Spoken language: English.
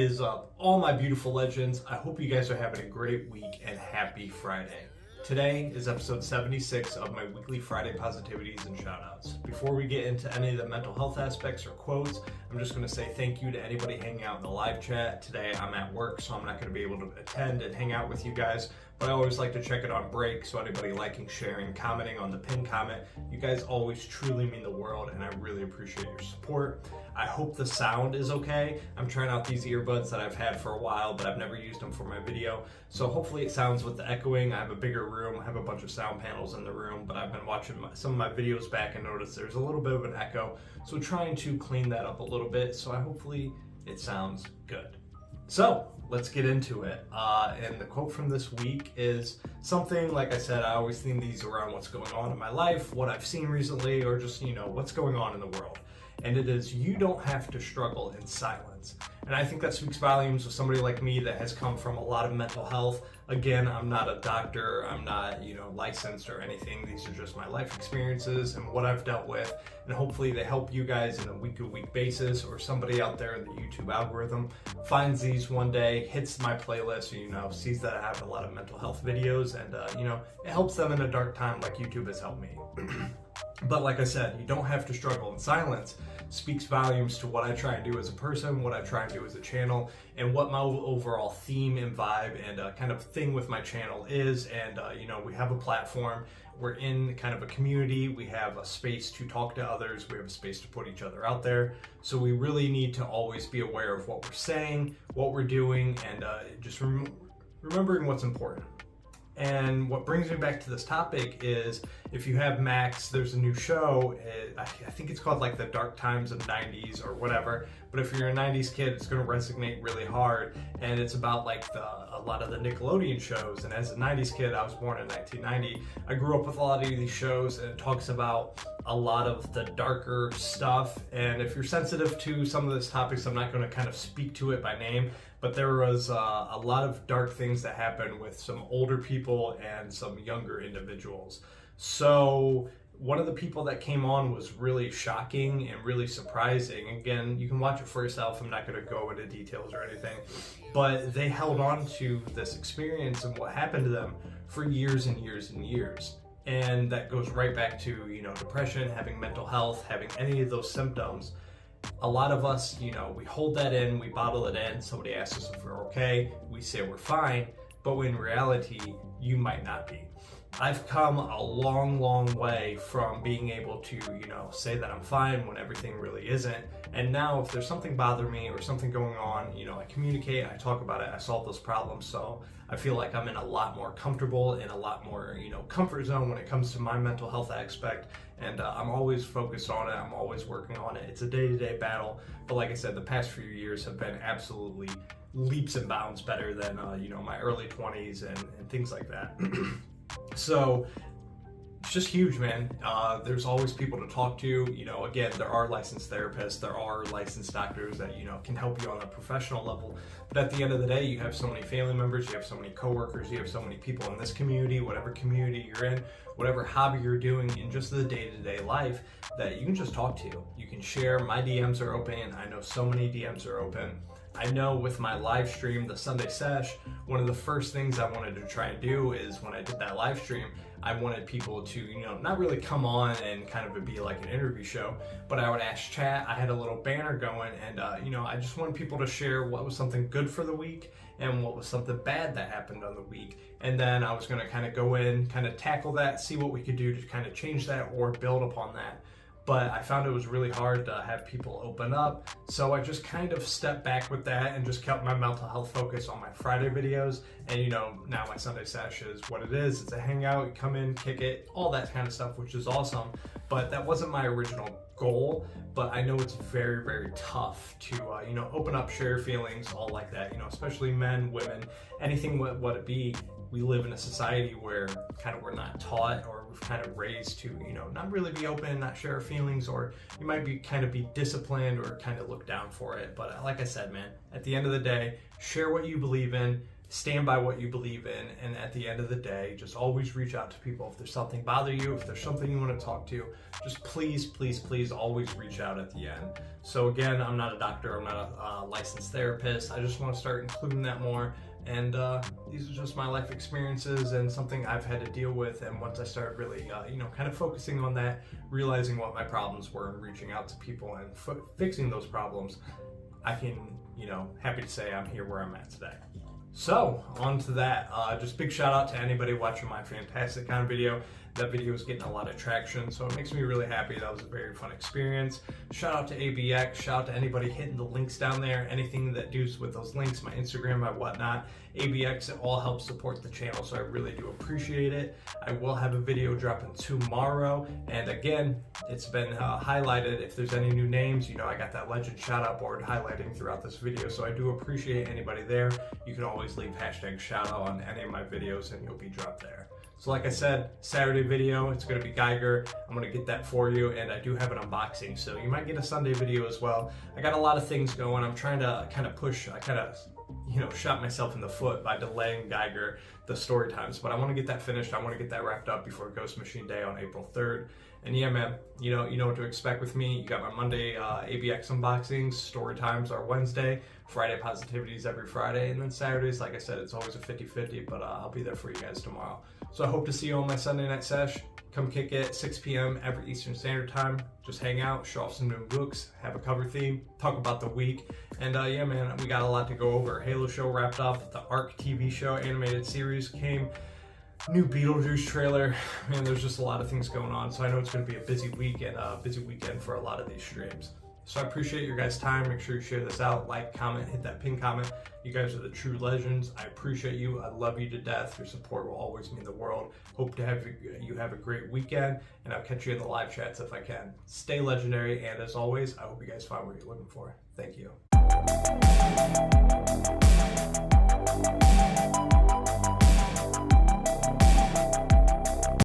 is up, all my beautiful legends? I hope you guys are having a great week and happy Friday. Today is episode 76 of my weekly Friday positivities and shoutouts. Before we get into any of the mental health aspects or quotes, I'm just going to say thank you to anybody hanging out in the live chat. Today I'm at work, so I'm not going to be able to attend and hang out with you guys, but I always like to check it on break, so anybody liking, sharing, commenting on the pinned comment, you guys always truly mean the world, and I really appreciate your support. I hope the sound is okay. I'm trying out these earbuds that I've had for a while, but I've never used them for my video, so hopefully it sounds with the echoing. I have a bigger room, I have a bunch of sound panels in the room, but I've been watching some of my videos back and noticed there's a little bit of an echo, so trying to clean that up a little bit, so hopefully it sounds good. So let's get into it. And the quote from this week is something, like I said, I always theme these around what's going on in my life, what I've seen recently, or just, what's going on in the world. And it is, you don't have to struggle in silence. And I think that speaks volumes of somebody like me that has come from a lot of mental health. Again, I'm not a doctor, I'm not, licensed or anything. These are just my life experiences and what I've dealt with. And hopefully they help you guys in a week-to-week basis, or somebody out there in the YouTube algorithm finds these one day, hits my playlist, sees that I have a lot of mental health videos, and it helps them in a dark time like YouTube has helped me. But like I said, you don't have to struggle in silence. Speaks volumes to what I try and do as a person, what I try and do as a channel, and what my overall theme and vibe and kind of thing with my channel is. And we have a platform, we're in kind of a community, we have a space to talk to others, we have a space to put each other out there. So we really need to always be aware of what we're saying, what we're doing, and just remembering what's important. And what brings me back to this topic is, if you have Max, there's a new show, I think it's called like The Dark Times of 90s or whatever, but if you're a 90s kid, it's going to resonate really hard, and it's about like a lot of the Nickelodeon shows. And as a 90s kid, I was born in 1990, I grew up with a lot of these shows, and it talks about a lot of the darker stuff. And if you're sensitive to some of these topics, I'm not going to kind of speak to it by name, but there was a lot of dark things that happened with some older people and some younger individuals. So one of the people that came on was really shocking and really surprising. Again, you can watch it for yourself. I'm not going to go into details or anything, but they held on to this experience and what happened to them for years and years and years. And that goes right back to, depression, having mental health, having any of those symptoms. A lot of us, we hold that in, we bottle it in. Somebody asks us if we're okay, we say we're fine, but in reality, you might not be. I've come a long, long way from being able to, say that I'm fine when everything really isn't. And now if there's something bothering me or something going on, I communicate, I talk about it, I solve those problems. So I feel like I'm in a lot more comfortable, in a lot more, comfort zone when it comes to my mental health aspect. And I'm always focused on it. I'm always working on it. It's a day-to-day battle. But like I said, the past few years have been absolutely leaps and bounds better than, my early 20s and things like that. So it's just huge, man. There's always people to talk to. Again, there are licensed therapists, there are licensed doctors that, can help you on a professional level. But at the end of the day, you have so many family members, you have so many coworkers, you have so many people in this community, whatever community you're in, whatever hobby you're doing in just the day-to-day life, that you can just talk to. You can share. My DMs are open. I know so many DMs are open. I know with my live stream, the Sunday Sesh, one of the first things I wanted to try and do is, when I did that live stream, I wanted people to, not really come on and kind of be like an interview show, but I would ask chat. I had a little banner going, and, I just wanted people to share what was something good for the week and what was something bad that happened on the week. And then I was going to kind of go in, kind of tackle that, see what we could do to kind of change that or build upon that. But I found it was really hard to have people open up. So I just kind of stepped back with that and just kept my mental health focus on my Friday videos. And now my Sunday Sesh is what it is. It's a hangout, you come in, kick it, all that kind of stuff, which is awesome. But that wasn't my original goal. But I know it's very, very tough to, open up, share feelings, all like that, especially men, women, anything what it be. We live in a society where kind of we're not taught, or we've kind of raised to, not really be open, not share our feelings, or you might be kind of be disciplined or kind of look down for it. But like I said, man, at the end of the day, share what you believe in, stand by what you believe in, and at the end of the day, just always reach out to people. If there's something bothering you, if there's something you want to talk to, just please, please, please always reach out at the end. So again, I'm not a doctor, I'm not a licensed therapist. I just want to start including that more. And these are just my life experiences and something I've had to deal with. And once I started really, kind of focusing on that, realizing what my problems were and reaching out to people and fixing those problems, I can, happy to say I'm here where I'm at today. So on to that, just big shout out to anybody watching my Fantastic Con video. That video is getting a lot of traction, so it makes me really happy. That was a very fun experience. Shout out to ABX, shout out to anybody hitting the links down there, anything that does with those links, my Instagram, my whatnot. ABX, it all helps support the channel, so I really do appreciate it. I will have a video dropping tomorrow, and again, it's been highlighted. If there's any new names, I got that legend shout out board highlighting throughout this video, so I do appreciate anybody there. You can always leave hashtag shout out on any of my videos and you'll be dropped there. So like I said, Saturday video, it's going to be Geiger. I'm going to get that for you, and I do have an unboxing, so you might get a Sunday video as well. I got a lot of things going. I'm trying to kind of push, I kind of, shot myself in the foot by delaying Geiger, the story times, but I want to get that finished. I want to get that wrapped up before Ghost Machine Day on April 3rd. And yeah, man, you know what to expect with me. You got my Monday ABX unboxings, story times are Wednesday, Friday positivities every Friday, and then Saturdays, like I said, it's always a 50-50, but I'll be there for you guys tomorrow. So I hope to see you on my Sunday night sesh. Come kick it at 6 p.m. every Eastern Standard Time. Just hang out, show off some new books, have a cover theme, talk about the week. And yeah, man, we got a lot to go over. Halo show wrapped up, the Arc TV show animated series came, new Beetlejuice trailer. Man, there's just a lot of things going on. So I know it's going to be a busy week and a busy weekend for a lot of these streams. So I appreciate your guys' time. Make sure you share this out, like, comment, hit that pin comment. You guys are the true legends. I appreciate you. I love you to death. Your support will always mean the world. Hope to have you have a great weekend, and I'll catch you in the live chats if I can. Stay legendary, and as always, I hope you guys find what you're looking for. Thank you.